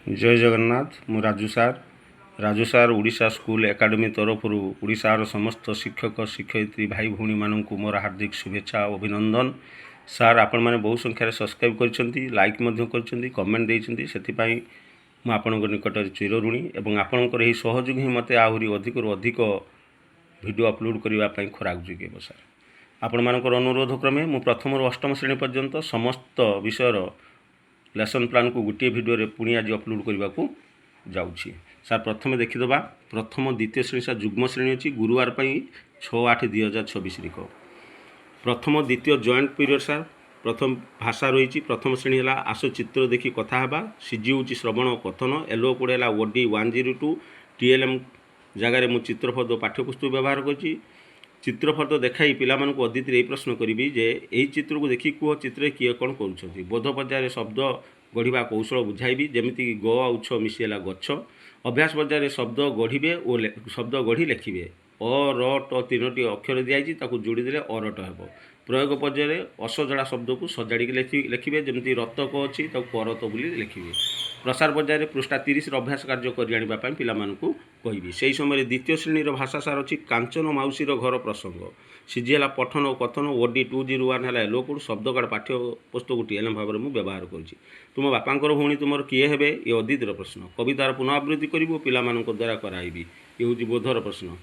जय जगन्नाथ। मु राजू सार ओडिशा स्कूल एकाडेमी तरफ ओडिशार समस्त शिक्षक शिक्षयित्री भाई भौणी मानक मोर हार्दिक शुभेच्छा और अभिनंदन। सार आपण मैंने बहु संख्यार सब्सक्राइब कर लाइक कमेंट देती से आपण निकट चिर ऋणी और आपणकर यही सहयोग ही मत आहरी अधिक अधिक भिड अपलोड करने खराक जोगे। सार आपण मानकर अनुरोध क्रमे मु प्रथम अष्टम श्रेणी पर्यंत समस्त विषयर लेसन प्लान को गोटे भिडियो पुणी आज अपलोड करने को जाऊँगी। सार प्रथम देखीदा प्रथम द्वितीय श्रेणी सार जुग्म श्रेणी अच्छी गुरुवार 6/8/2026 तारीख। प्रथम द्वितीय जॉइंट पीरियड सार प्रथम भाषा रही। प्रथम श्रेणी है आसो चित्र देखी कथा हवा। सीजी हूँ श्रवण कथन। एलो कोड है ओडी 102 TLM जगार मु चित्रफद पाठ्यपुस्तक व्यवहार कर चित्रफद देखाई पिलामान को अदित यही प्रश्न करी जे यही चित्र को देखी कह चित्र किए कौन कर बोध पर्यायर शब्द गढ़ा कौशल बुझाइबी जमीक ग आउ छ मिशीगला गछ। अभ्यास पर्यायर शब्द गढ़े और शब्द गढ़ी लिखे अ र ट तीनोटी अक्षर दिखाई जोड़ीदे अरट हो। प्रयोग पर्यायर असजड़ा शब्द को सजाड़ी लिखे जमी रतक अच्छी परत बोली लिखे। प्रसार पर्यायर पृष्ठा 30 अभ्यास कार्य कर पिलामानकु कहबी। से समय द्वितीय श्रेणी भाषा सार अच्छी कांचन मौसीर घर प्रसंग। सीजी है पठन और कथन। ओडी 201 है एलो कोड शब्द कार्ड पाठ्य पुस्तक TLM भाव में व्यवहार कर। तुम बापांकर भौणी तुम किए हे ये अदितर प्रश्न। कवितार पुनरावृत्ति करू पिलामान द्वारा कराइबी। ये हूँ बोधर प्रश्न।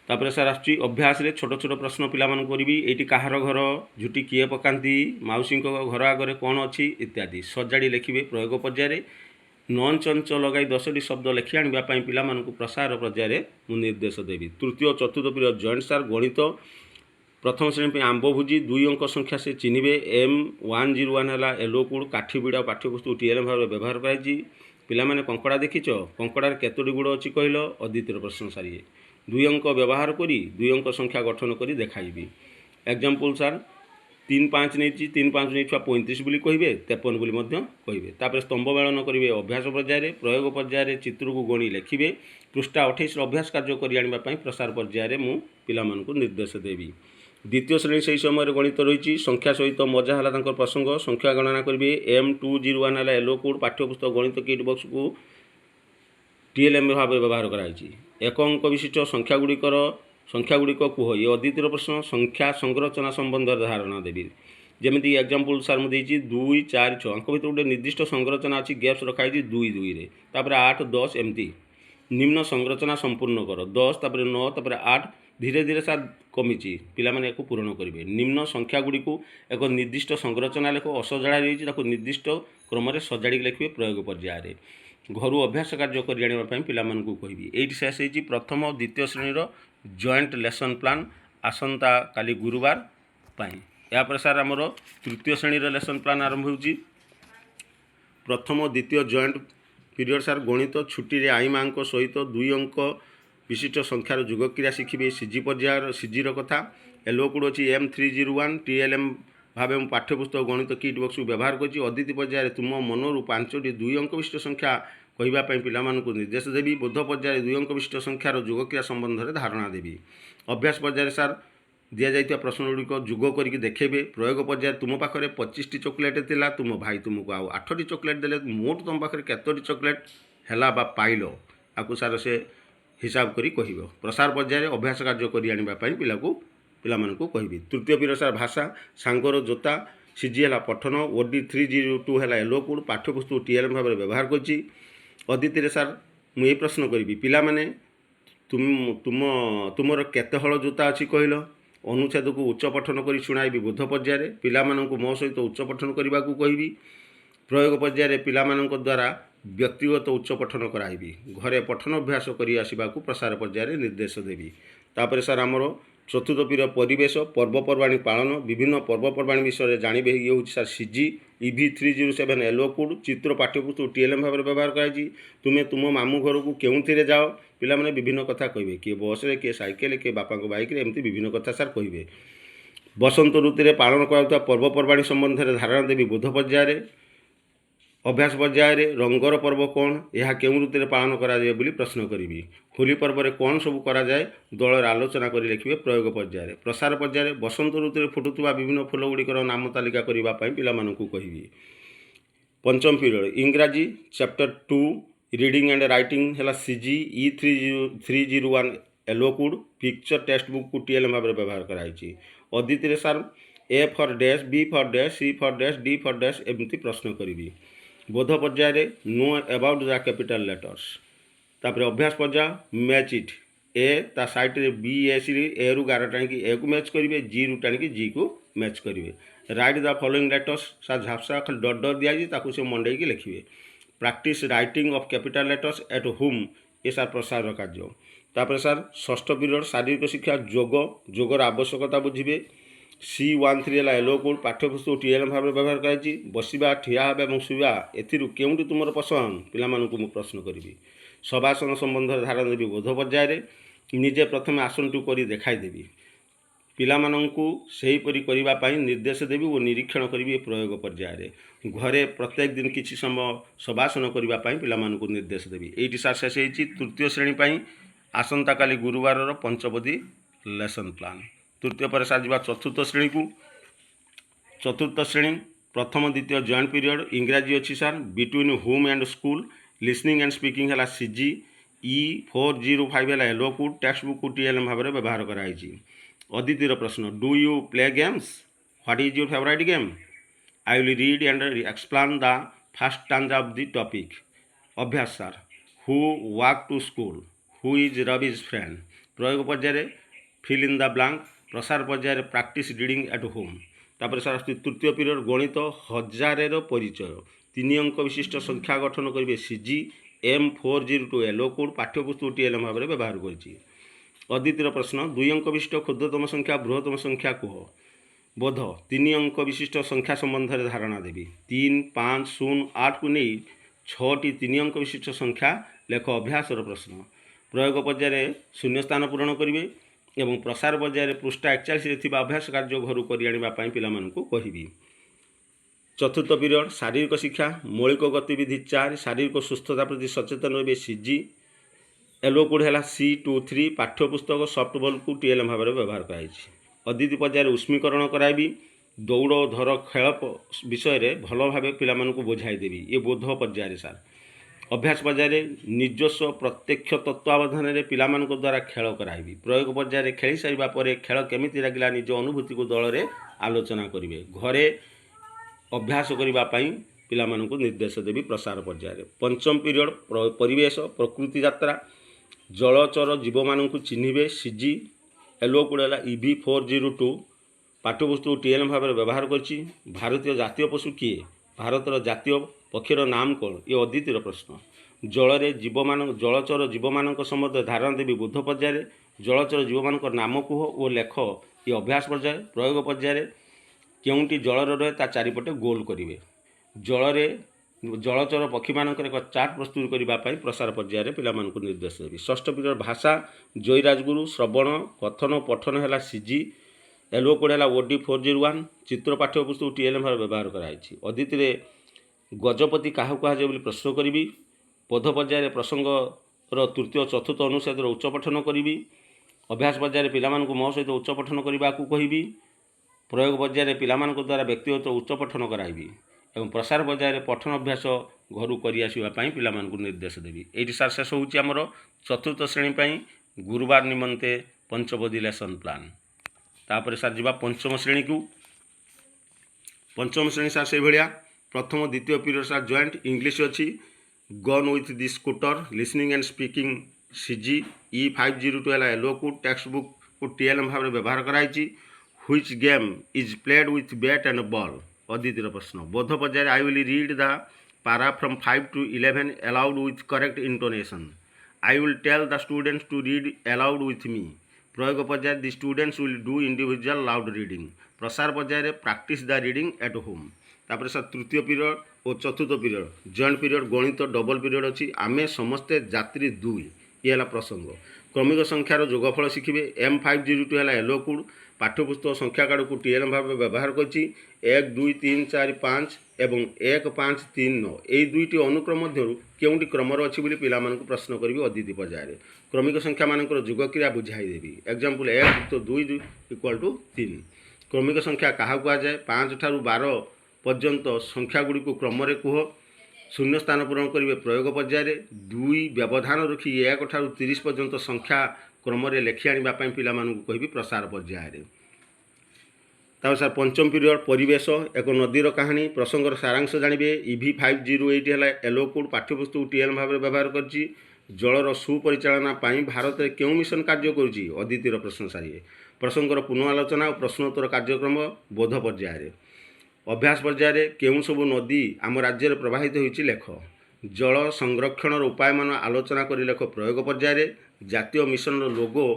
तापर सार अभ्यास रे छोट छोट प्रश्न पिलामान करी। ये कहार घर झुटी किए पकाती मौसी घर आगे कौन अच्छी इत्यादि सजाड़ी लिखे। प्रयोग पर्यायर नन चंच लगे 10टी शब्द लिखि आने पिलामान प्रसार पर्यायर मु निर्देश देवी। तृतीय चतुर्थ पीरियड जॉइंट सार गणित प्रथम श्रेणी आंब भुजी 2 अंक संख्या से चिन्हे। M101 है एलो कोड काठी बिड़ा पाठ्यपुस्तक TLM भाव व्यवहार कराई। पिलामाने कंकड़ा देखीच कंकड़ार केतोटी गुड़ अच्छी कहल अदितर प्रश्न सारिए 2 अंक व्यवहार करी 2 अंक संख्या गठन करी देखाइबी। एग्जाम्पल सार 3 5 नहीं 3 5 नहीं छुआ 35 बोली कहे 53 बोली कहे। तापर स्तंभ मेलन करेंगे अभ्यास पर्यायर। प्रयोग पर्यायर चित्र को गणी लिखे। पृष्ठा 28 अभ्यास कार्य कर प्रसार पर्यायर मु पिलामान को निर्देश देवी। द्वितीय श्रेणी से समय गणित रही। संख्या सहित मजा है प्रसंग। संख्या गणना करेंगे M201 है एलो कोड पाठ्यपुस्तक गणित किट बॉक्स को TLM भाव व्यवहार कराई। एक अंक विशिष्ट संख्या गुड़िक कह ये अदितर प्रश्न। संख्या संरचना संबंध धारणा देवी जमीक एग्जाम्पल सार मुझे 2 4 6 अंक भर गोटे निर्दिष्ट संरचना अच्छी गैप्स रखाई 2 2 रे 8 10 एमती निम्न संरचना संपूर्ण कर 10 9 8 धीरे धीरे सार कमी पिलाने को पूरण करेंगे। निम्न संख्या गुड़ी को एक निर्दिष्ट संरचना लेख असजड़ा रही निर्दिष्ट क्रम सजाड़ी लिखे। प्रयोग पर्यायर घर अभ्यास कार्य कर पिलामान को कहबी। ये शेष होती प्रथम और द्वितीय श्रेणी जॉइंट लेसन प्लान आसंता काली गुरुवार पाई। यापर सार आमर तृतीय श्रेणी लेसन प्लान आरंभ हो। प्रथम और द्वितीय जॉइंट पीरियड सार गणित छुट्टी रे आई माँ सहित 2 अंक विशिष्ट संख्यार जुग क्रिया शिखिबे। सीजी पर्यायर सीजीर कथा एलो कोड अच्छी M301 TLM भाव पाठ्यपुस्तक गणित किट बॉक्स व्यवहार कर। अदिति पर्यायर तुम मनरू 5टी 2 अंक विशिष्ट संख्या कहवाई पिलामान को निर्देश देवी। बोध पर्यायर 2 अंक विशिष्ट संख्यार जुग क्रिया संबंध में धारणा देवी। अभ्यास पर्यायर सार दि जाइए प्रश्न गुड़िक जुग करके देखेबे। प्रयोग पर्यायर तुम पाखे 25टी चॉकलेट थिला तुम भाई तुमको आउ 8टी चॉकलेट देले मोट तुम पाखे केतोटी चॉकलेट हैला बा पाइल आपको सार से हिसाब करी कहब। प्रसार पर्यायर अभ्यास कार्य कर पिला को पिलामान को कहबी। तृतीय पीरियड सार भाषा सांगर जोता सीजी है पठन। ओडी 302 है एलो कोड पाठ्यपुस्तक TLM भाव व्यवहार कर। अदिति सार मुझे प्रश्न करी पिलाने तुमर केते हल जोता अच्छी कहल अनुच्छेद को उच्च पठन कर शुणाइबी। बोध पर्यायर पिलामान को मो सहित उच्च पठन करने को कहबी। प्रयोग पर्यायर पिलामान द्वारा व्यक्तिगत उच्च पठन कराइबी। घरे पठन अभ्यास कर आसवा प्रसार पर्यायर निर्देश देवी। तापर सार आमर चतुर्थ पीरियड परिवेश पर्वपर्वाणी पालन विभिन्न पर्वपर्वाणी विषय जानवे। ये हूँ सार सीजी EV307 एलो कोड चित्र पाठ्यपुस्तक TLM भाव व्यवहार कराई। तुम्हें तुम मामू घर को क्यों जाओ पिलाने विभिन्न कथा कहे किए बस रे किए साइकेल किए बापा बाइक एमती विभिन्न कथा सार कहे। बसंत ऋतु में पालन कर पर्वपर्वाणी संबंध में धारणा देवी। बोध पर्यायर अभ्यास पर्यायर रंगर पर्व कौन यह क्यों ऋतु में पालन कराए बोली प्रश्न करी। होली पर्व में कौन सब कराए दल आलोचना कर लिखे। प्रयोग पर्यायर प्रसार पर्यायर बसंत ऋतु में फुटुवा विभिन्न फूल गुड़िकर नाम तालिका करने पिलामान को कहबी। पंचम पीरियड इंग्राजी चैप्टर 2 रीडिंग एंड राइटिंग है सीजी E3001 एलोकुड पिक्चर टेक्स्ट बुक को टीएलएम भाव में व्यवहार कराई। अदिति सार A for dash B for dash C for dash D for dash एमती प्रश्न करी। बोध पर्याय know about the capital letters. तापर अभ्यास पर्याय मैच इट ए ता साइड रे बी ए सी ए रु गार टाणी ए को मैच करेंगे जी रु टाणी जी को मैच करेंगे। राइट द फॉलोइंग लेटर्स सार झापसा खाली डट डट दिखाई से मंडे लिखिए। Practice writing of capital letters at home ये सार प्रसार कार्य। तापर सार षष्ठ पीरियड शारीरिक शिक्षा जोग जोगर आवश्यकता बुझे। C13 है एलोकुड पाठ्यपुस्तक टीएलएम भाव में व्यवहार कराई। बसवा ठिया और शुवा एथि तुम पसंद पिला प्रश्न करी। शवासन संबंध धारण देवी बोध पर्याय निजे प्रथम आसनटू कर देखाईदेवी पिलामानंकु सेहीपरि करने निर्देश देवी और निरीक्षण करी। प्रयोग पर्याय घरे प्रत्येक दिन किसी समय शवासन करने पिलामानंकु निर्देश देवी। ये सार शेष होती तृतीय श्रेणी आसंता काली गुरुवार पंचपदी लेसन प्लान। तृतीय पर सार जा चतुर्थ श्रेणी को। चतुर्थ श्रेणी प्रथम द्वितीय जॉइंट पीरियड इंग्राजी अच्छी सार between home and school listening and speaking है सीजी E405 है एलोकुड टेक्स्ट बुक को टीएलएम भाव में व्यवहार कराई। अदितिर प्रश्न do you play games what is your favourite game I will read and explain the first stanza of the topic. अभ्यास सार who walk to school who is Ravi's friend. प्रयोग पर्याय फिल इन द ब्लैंक। प्रसार पर्याय practice reading at home. तापर सार तृतीय period गणित हजारेर परिचय 3 अंक विशिष्ट संख्या गठन करेंगे सीजी M402 एलोकुड पाठ्यपुस्तक टीएलएम भाव में व्यवहार कर। अदितिर प्रश्न 2 अंक विशिष्ट क्षुद्रतम संख्या बृहत्तम संख्या कह। बोध 3 अंक विशिष्ट संख्या संबंध में धारणा देवी 3 5 0 8 को नहीं 6टी 3 अंक विशिष्ट संख्या लेख। अभ्यास प्रश्न प्रयोग पर्याय शून्य स्थान पूरण करेंगे एवं प्रसार पर्याय पृष्ठा 41 अभ्यास कार्य घर कर कहि। चतुर्थ पीरियड शारीरिक शिक्षा मौलिक गतिविधि 4 शारीरिक सुस्थता प्रति सचेतन रही सीजी एलोकुड है C23 पाठ्यपुस्तक सफ्टबॉल को टीएलएम भाव में व्यवहार कराई। अदिति पर्याय उष्मीकरण कराइबी दौड़ धर खेल विषय भल भाव पिला बुझाईदेवी ये बोध पर्याय सार। अभ्यास पर्याय निजस्व प्रत्यक्ष तत्वावधान में पिला द्वारा खेल कराइबी। प्रयोग पर्याय खेली सारा पर खेल केमिति लगिला निज अनुभूति को दल में आलोचना करेंगे। घरे अभ्यास करने पिलामानंकु निर्देश देवी। प्रसार पर्याय पंचम पीरियड परिवेश प्रकृति यात्रा जलचर जीव मानू चिन्हे सीजी एलोकुड है EV402 पाठ्यपुस्तक टीएलएम भाव में व्यवहार कर। भारतीय जातीय पशु किए भारतर जातीय पक्षीर नाम कौन ये अदितिर प्रश्न। जल जलचर जीव मान संबंध धारणा देवी बोध पर्याय जलचर जीव मान नाम कुह और लेख ये अभ्यास पर्याय। प्रयोग पर्याय केउंटी जल रहे ता चारिपटे गोल करेंगे। जल जलचर पक्षी मानक एक चार्ट प्रस्तुत करने प्रसार पर्याय पिला निर्देश देवी। षष्ठ पीरियड भाषा जय राजगुरु श्रवण कथन पठन है सीजी एलोकुड है OD401 चित्र पाठ्यपुस्तक टीएलएम भाव व्यवहार कराई। अदिति गजपति क्या कहुए प्रश्न करी। बोध पर्याय प्रसंगर तृतीय चतुर्थ अनुच्छेद उच्च पठन करी। अभ्यास पर्याय पिला मो सहित उच्च पठन करने को कहि। प्रयोग पर्याय पिला द्वारा व्यक्तिगत उच्च पठन कराइबी एवं प्रसार पर्याय पठन अभ्यास घर कर पिला निर्देश देवी। ये सार शेष होमर चतुर्थ श्रेणी गुरुवार निमंते पंचपदी लेसन प्लान। तापर सार जा पंचम श्रेणी को। पंचम श्रेणी सार से भाया प्रथम द्वितीय पीरियड सार जॉइंट इंग्लिश अच्छी gun with the scooter listening and speaking CG E502 है एलोकुड टेक्स्ट बुक को टीएलएम भाव में व्यवहार कराई। Which game is played with bat and ball. अदितिर प्रश्न बोध पर्याय I will read the para from 5 to 11 aloud with correct intonation. I will tell the students to read aloud with me. प्रयोग पर्याय the students will do individual loud reading. प्रसार पर्याय practice the reading at home. तापर sir तृतीय period और चतुर्थ period joint period गणित double period अच्छी आमे समस्ते जात्री 2 ये है प्रसंग। क्रमिक संख्यार जोगफल शिखिबे M502 है एलोकुड पाठ्यपुस्तक संख्या कार्ड को टीएलएम भाव में व्यवहार कर 1 2 3 4 5 एवं 1 5 3 9 यही दुईटी अनुक्रम केउंटी क्रमर अच्छी बोली पिला प्रश्न करी। अदिति पर्याय क्रमिक संख्या मान जोगक्रिया बुझाईदेवी। एग्जाम्पल 1 तो 2 = 3। क्रमिक संख्या क्या कहुए 5 ठारू 12 पर्यंत संख्यागुड़ी को क्रम कुह। शून्य स्थान पूरण करेंगे प्रयोग पर्यायर। 2 व्यवधान रखी 1 ठारू 30 पर्यंत संख्या क्रम लेखि आने पिलामानू कहि प्रसार पर्यायर। तब सर पंचम पीरियड परिवेश एक नदीर कहानी प्रसंगर सारांश जानवे। EV508 है एलोकोड पाठ्यपुस्तक TLM भाव में व्यवहार कर जलर सुपरिचालना भारत में क्यों मिशन कार्य करुच्ची अदितिर प्रश्न सारे। प्रसंगर पुनआलोचना और प्रश्नोत्तर कार्यक्रम बोध पर्यायर। अभ्यास पर्यायर केउं सबु नदी आम राज्य में प्रवाहित होइछि लेख। जल संरक्षण उपाय मान आलोचना कर लेख प्रयोग पर्यायर। जातीय मिशन लोगो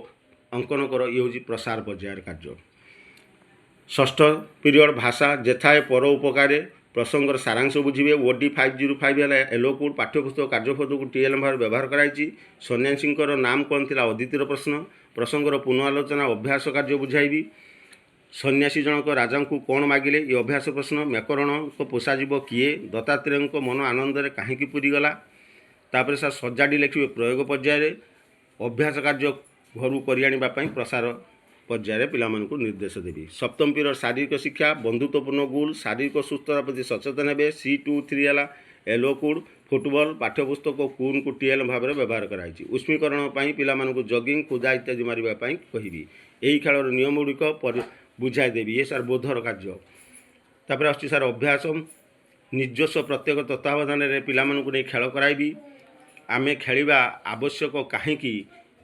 अंकन कर ये हूँ प्रसार पर्यायर कार्य। षष्ठ पीरियड भाषा जेथाए पर उपकारे प्रसंगर सारांश बुझे। OD505 है एलोकोड पाठ्यपुस्तक कार्यपद को TLM भाव व्यवहार कराई। सन्यासी नाम कौन थी अदितिर प्रश्न। प्रसंगर पुनआलोचना अभ्यास कार्य बुझाइबी। सन्यासी जनक राजा को कौन मागिले ये अभ्यास प्रश्न। मेकरण को पोषाजीव किए। दत्तात्रेय मन आनंद में कहीं पूरीगला। तापर सर सजाड़ी लिखे प्रयोग पर्यायर। अभ्यास कार्य घर कर प्रसार पर्यायर पिलामानकु निर्देश देवी। सप्तम पीरियड शारीरिक शिक्षा बंधुत्वपूर्ण गोल शारीरिक सुस्थता प्रति सचेतन हे। C23 है एलोकोड फुटबॉल पाठ्यपुस्तक कून को TLM भाव में व्यवहार कराई। उष्मीकरण पिलामानकु जगिंग खुदा इत्यादि मारिबा पई कहिबी। एही खेलर नियम गुड़िक बुझाई देवी। ये सार बोधर कार्य। तापर आछि सार अभ्यास निजस्व प्रत्येक तत्वावधान में पिलामानकु नै खेल कराइबी। आमे खेलिबा आवश्यक काहींकी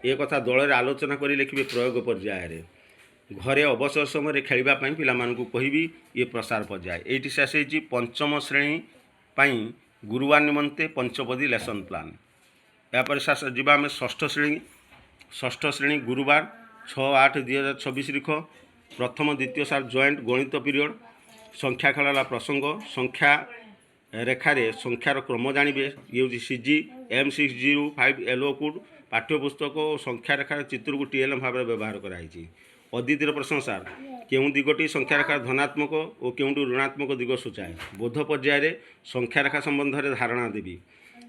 ए कथा दल आलोचना करी लिखिबे प्रयोग पर्यायर। घरे अवसर समय खेलवा पिलामानकु कहिबी ये प्रसार पर्याय। एटी शेष होइछि पंचम श्रेणी पाई गुरुवार निमंते पंचपदी लेसन प्लान। यापर शेष जीवा आम षष्ठ श्रेणी गुरुवार 6/8/2026 लिख। प्रथम द्वितीय सार जॉइंट गणित पीरियड संख्या खेला प्रसंग संख्या रेखारे संख्यार क्रम जानवे। ये हूँ CG M605 एलोकोड पाठ्यपुस्तक और संख्या रेखार चित्र को TLM भाव में व्यवहार कराई। अदितिर प्रश्न सार केउं दिगटी संख्या रेखा धनात्मक और केउंटू ऋणात्मक दिग सूचाए। बोध पर्यायर संख्या रेखा संबंध में धारणा देवी।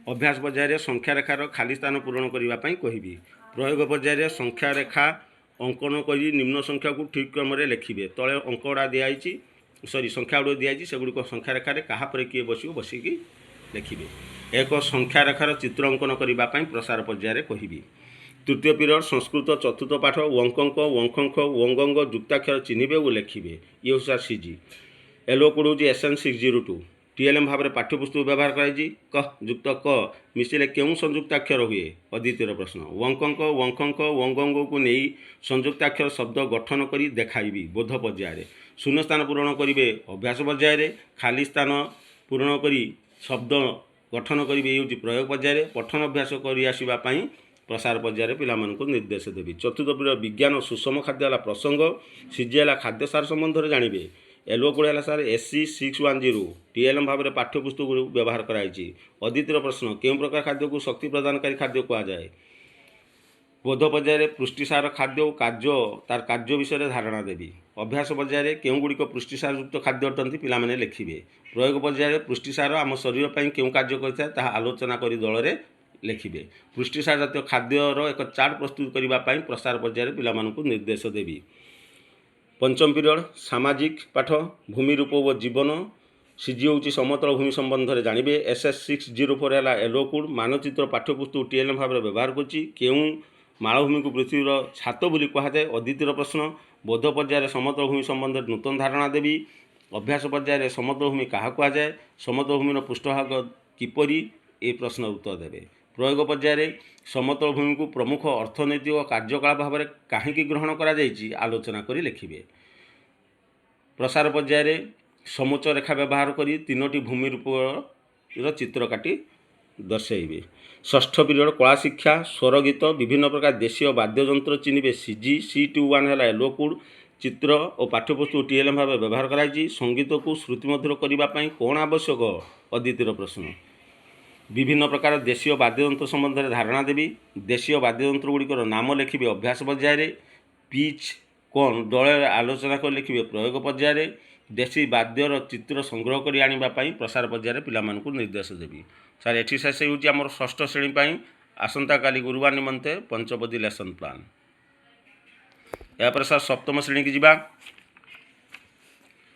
अभ्यास पर्यायर संख्या रेखार खाली स्थान पूरण करने कहिबी। प्रयोग पर्यायर संख्या रेखा अंकन कर निम्न संख्या को ठीक क्रम में लिखिए। तले अंक गुड़ा दिखाई सरी संख्या गुड़ दिखाई सेगुड़िक संख्या रेखार क्या किए बसिकी लिखिए। एक संख्या रेखार चित्र अंकन करने प्रसार पर्यायर कहिबी। तृतीय पीरियड संस्कृत चतुर्थ पाठ वंकंक वंखंक वंगंग जुक्ताक्षर चिन्हे और लिखिए। ये हूँ सार CG एलोकोड हूँ SN602 TLM भाव में पाठ्यपुस्तक व्यवहार कराई। क जुक्त क मिसिले क्यों संयुक्ताक्षर हुए अदितिर प्रश्न। वंकंक वंखंक वंगंग को नहीं संयुक्ताक्षर शब्द गठन कर देखाइबी बोध पर्यायर। शून्य स्थान पूरण करेंगे अभ्यास पर्यायर। खाली स्थान पूरण कर शब्द गठन करेंगे ये हूँ प्रयोग पर्यायर। पठन अभ्यास कर प्रसार पर्यायर पिलामानकु निर्देश देवी। चतुर्थ पीरियड विज्ञान सुषम खाद्य प्रसंग CG है खाद्य सार संबंध में जानवे। एलोकोड है सार SC610 TLM भाव में पाठ्यपुस्तक व्यवहार कराई। अदितिर प्रश्न क्यों प्रकार खाद्य को शक्ति प्रदानकारी खाद्य कहुए। बोध पर्यायर पुष्टिसार खाद्य और कार्य तार कार्य विषय धारणा देवी। अभ्यास पर्यायर क्यों गुड़िक पुष्टिसार युक्त खाद्य अटंती पिलामाने लिखिए। प्रयोग पर्यायर पुष्टिसार आम शरीर पर क्यों कार्य करता है आलोचना कर दल में लिखिए। पुष्टिसार जातीय खाद्यर एक चार्ट प्रस्तुत करने प्रसार पर्यायर पिलामानकु निर्देश देवी। पंचम पीरियड सामाजिक पाठ भूमि रूप व जीवन CG हूँ समतल भूमि संबंध में जानवे। SS604 है एलोकोड मानचित्र पाठ्यपुस्तक TLM भाव में व्यवहार करूँ। मालभूमि को पृथ्वीर छात बोली कहुए अदितिर प्रश्न। बोध पर्यायर समतल भूमि संबंध में नूतन धारणा देवी। अभ्यास पर्यायर समतल भूमि क्या कहुए समतल भूमि पृष्ठभाग किपरि ए प्रश्न उत्तर देवे। प्रयोग पर्यायर समतल भूमि को प्रमुख अर्थनैतिक और कार्यकला भाव में कहीं ग्रहण कर आलोचना कर लिखिए। प्रसार पर्यायर समोच्च रेखा व्यवहार कर 3टी भूमि रूप चित्र काटी दर्शाइबे। षष्ठ पीरियड कला शिक्षा स्वर गीत विभिन्न प्रकार देशीय वाद्ययंत्र चिन्हे। CG C21 है एलोकोड चित्र और पाठ्यपुस्तक TLM भाव में व्यवहार कराई। संगीत को श्रुतिमधुर करने कौन आवश्यक अदितिर प्रश्न। विभिन्न प्रकार देशीय वाद्ययंत्र संबंध में धारणा देवी। देशीय वाद्ययंत्र गुड़िकर नाम लिखिए। अभ्यास पर्यायर पिच कौन दल आलोचना कर लिखिए। प्रयोग पर्यायर देशी वाद्यर चित्र संग्रह कर आने प्रसार पर्यायर पिलामानकु निर्देश देवी। सार एठी शेष हूँ आम षष्ठ श्रेणी आसंता काली गुरुवार निमंते पंचपदी लेसन प्लान। यापर सार सप्तम श्रेणी की जीवा।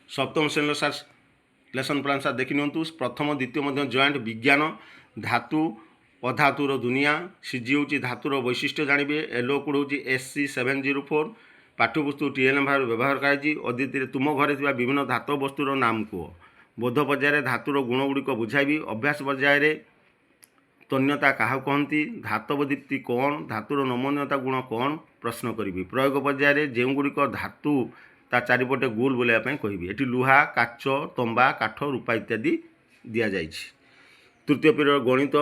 सप्तम श्रेणी सार लेसन प्लान सार देखि नियंतु प्रथम द्वितीय मध्य जॉइंट विज्ञान धातु अधातुर दुनिया सीजी हूँ धातुर वैशिष्ट्य जानवे एलो कोड हूँ SC704 पाठ्यपुस्तक TLM भाव व्यवहार कराई अद्वितीय तुम घरे विभिन्न धातु वस्तुर नाम कह बोध पर्यायर धातुर गुणगुड़िक बुझाइबी अभ्यास पर्यायर तन्यता क्या कहती धातव दीप्ति कौन धातुर नमनीयता गुण कौन प्रश्न करी प्रयोग पर्यायर जो गुड़िक धातु ता चारिपटे गोल बुलाइवाई कहि एटी लुहा काच तंबा काठ रूपा इत्यादि दि जाए। तृतीय पीरियड गणित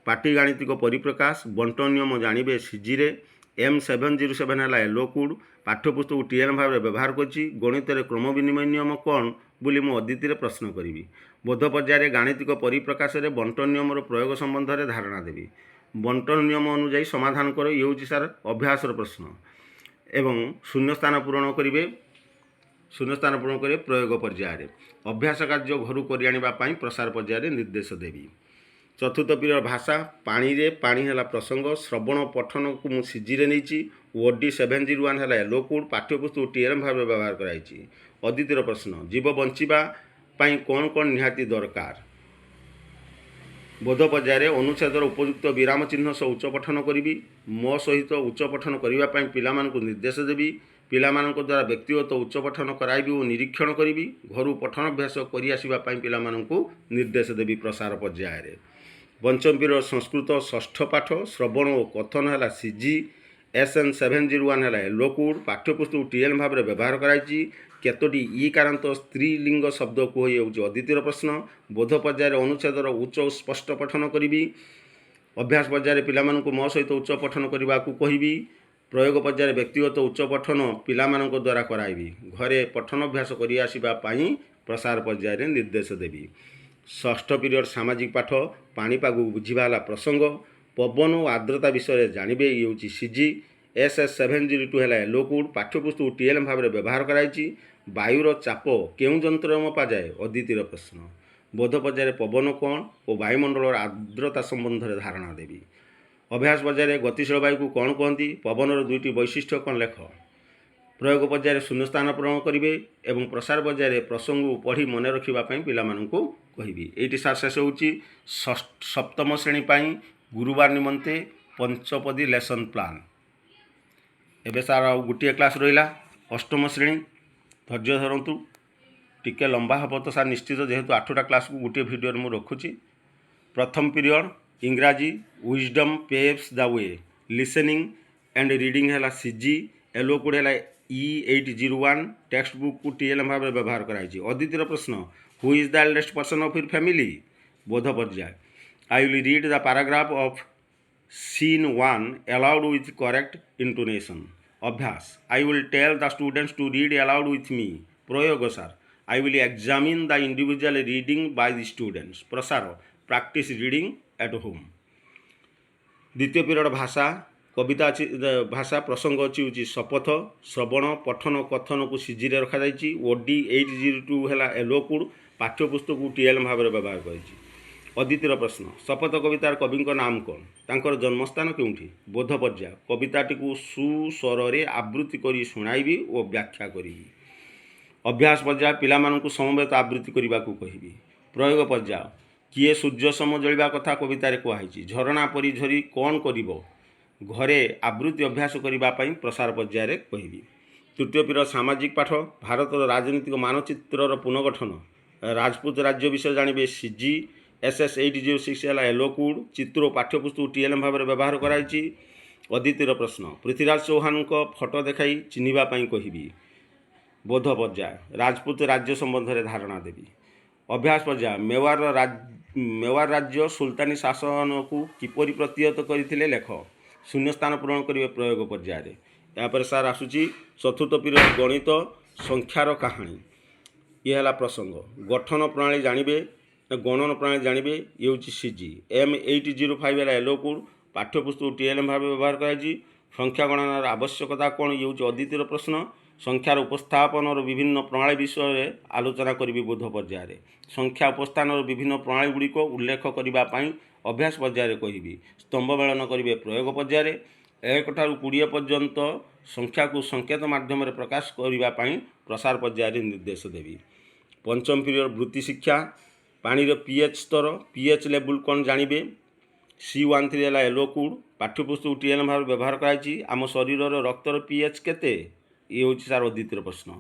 पाटी गाणितिक परिप्रकाश बंटन नियम जानवे सीजी M707 है एलो कोड पाठ्यपुस्तक TLM भाव व्यवहार करी गणित क्रम विनिमय नियम कौन बोली मु अद्वितीय प्रश्न करी बोध पर्यायर गाणितिक परिप्रकाश में बंटन नियम प्रयोग संबंध में धारणा देवी बंटन नियम अनुजाई समाधान कर ये हूँ सार अभ्यास प्रश्न एवं शून्यस्थान पूरण करेंगे शून्यस्थान पूरण करेंगे प्रयोग पर्यायर अभ्यास कार्य घर कर प्रसार पर्यायर निर्देश देवी। चतुर्थ पीरियड भाषा पानी रे पानी है प्रसंग श्रवण पठन को मुझे सीजी नहीं OD701 है एलो कोड पाठ्यपुस्तक TLM भाव व्यवहार कराई अद्वितीय प्रश्न जीव बंचापी कौन कौन निहाती दरकार बोध पर्यायर अनुच्छेदर उपयुक्त विराम चिन्ह सह उच्च पठन करी मो सहित उच्च पठन करने पिला निर्देश देवी पिला द्वारा व्यक्तिगत उच्च पठन कराइबी और निरीक्षण करी घर पठनाभ्यास कर पिला निर्देश देवी प्रसार पर्यायर। पंचम पीरियड संस्कृत षष्ठ पाठ श्रवण और कथन है सीजी SN701 है एलो कोड पाठ्यपुस्तक TLM भाव व्यवहार कराई केतोटी ईकारांत स्त्रीलिंग शब्द कह अद्वितीय प्रश्न बोध पर्यायर अनुच्छेदर उच्च और स्पष्ट पठन करी अभ्यास पर्यायर पिला मो सहित उच्च पठन करने को कहबी प्रयोग पर्यायर व्यक्तिगत उच्च पठन पिला द्वारा कराइबी घरे पठनाभ्यास कर प्रसार पर्यायर निर्देश देवी। षष्ठ पीरियड सामाजिक पाठ पाणीपाग बुझा प्रसंग पवन और आर्द्रता विषय जानवे ये हूँ सीजी SS702 है एलो कोड पाठ्यपुस्तक TLM भाव व्यवहार कराई वायुर चाप केउं जंत्र मपा जाए अद्वितीय प्रश्न बोध पर्यायर पवन कौन और वायुमंडल आर्द्रता संबंध में धारणा देवी। अभ्यास पर्यायर गतिशील वायु को कौन कहती पवनर दुईटी वैशिष्ट्य कौन लेख प्रयोग पर्यायर शून्यस्थान पूरण करेंगे और प्रसार पर्यायर प्रसंग पढ़ी मन रखापी पिला कहबी। ये सार शेष हूँ सप्तम श्रेणी गुरुवार निमंते पंचपदी लेसन प्लान एवं सार आ गोटे क्लास रहा अष्टम श्रेणी धैर्य धरतु टिके लंबा हम तो सार निश्चित जेहेतु 8टा क्लास को गोटे भिडियो मुझे रखुची। प्रथम पीरियड इंग्राजी wisdom paves the way listening and reading है सीजी एलो कोड है E801 टेक्स्ट बुक को TLM भाव व्यवहार कराई अद्वितीय प्रश्न who is the eldest person of your family बोध पर्याय I will read the paragraph of scene 1 aloud with correct intonation. अभ्यास I will tell the students to read aloud with me प्रयोग सार I will examine the individual reading by the students प्रसार practice reading at home. द्वितीय period भाषा कविता अच्छी भाषा प्रसंग अच्छी शपथ श्रवण पठन कथन को सीजी रखा OD802 है एलो कोड पाठ्यपुस्तक को TLM भाव व्यवहार कर अद्वितीय प्रश्न शपथ कवितार कवि नाम कौन तांकर जन्मस्थान क्योंठी बोध पर्याय कविताटी को सुस्वर आवृत्ति कर शुणाइबी और व्याख्या करी। अभ्यास पर्याय पिला समवेत आवृत्ति करने को कहबी। प्रयोग पर्याय किए सूर्य सम जलिबा कथा कवितार कहुई झरणा परी झरी कौन करिबो घरे आवृत्ति अभ्यास करने प्रसार पर्यायर कहबी। तृतीय पीरियड सामाजिक पाठ भारत राजनीतिक मानचित्र पुनर्गठन राजपूत राज्य विषय जानवे सीजी SS806 है एलो कोड चित्र पाठ्यपुस्तक TLM भाव व्यवहार कराई अद्वितीय प्रश्न पृथ्वीराज चौहान फोटो देखाई चिन्हवाई कहबी। बोध पर्याय राजपूत राज्य संबंध में धारणा देवी। अभ्यास पर्याय मेवार राज्य सुल्तानी शासन को किपरि प्रतिहत करते लेख शून्यस्थान पूरण करेंगे प्रयोग पर्यायर। यापर सार आसूची चतुर्थ पीरियड गणित संख्यार कहानी ये है प्रसंग गठन प्रणाली जानवे गणन प्रणाली जानवे ये हूँ सीजी M805 है एलो कोड पाठ्यपुस्तक TLM भाव व्यवहार कराई संख्या गणनार आवश्यकता कौन ये हूँ अद्वितीय प्रश्न संख्यार उपस्थापन और विभिन्न प्रणाली विषय आलोचना करी बोध पर्यायर संख्या उपस्थान और विभिन्न प्रणाली गुड़िक उल्लेख करने अभ्यास पर्यायर कहबी। स्तंभ मेलन करेंगे प्रयोग पर्यायर 1 ठारू 20 पर्यंत संख्या को संकेत माध्यम प्रकाश करने प्रसार पर्यायर निर्देश देवी। पंचम पीरियड वृत्ति शिक्षा पानी पीएच स्तर पीएच लेवल कौन जानवे C13 है एलोकुड पाठ्यपुस्तक TN भाव व्यवहार कराई आम शरीर रक्तर पीएच केते ये हूँ सार द्वितीय प्रश्न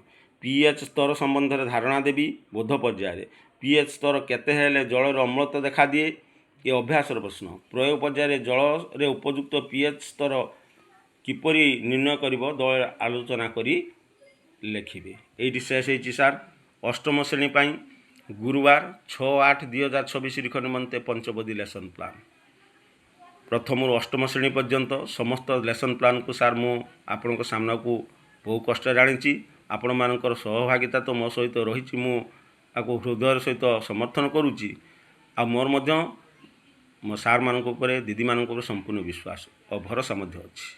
पीएच स्तर संबंध में धारणा देवी बोध पर्यायर पीएच स्तर केते हेले जलर अम्लता देखा दिए ये अभ्यास प्रश्न प्रयोग पर्यायर जल रे उपयुक्त पीएच स्तर किपरि निर्णय करिवो दल आलोचना करी लेखिबे एटी शेष होती सार अष्टम श्रेणी पाई गुरुवार 6/8/2026 लिख निमंते पंचपदी लेसन प्लान प्रथम अष्टम श्रेणी पर्यंत समस्त लेसन प्लान को सार मु आपण सामना को बहु कष्ट जानी आपण मानकर सहभागिता तो मो सहित रही मु आपको हृदय सहित समर्थन करुच्ची आ मोर मध्य मो सार मानक उपरे दीदी मानक उपरे संपूर्ण विश्वास और भरोसा मध्य अच्छी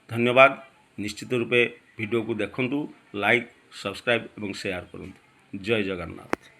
धन्यवाद निश्चित रूपे वीडियो को देखंतु लाइक सब्सक्राइब एवं शेयर करंतु जय जगन्नाथ।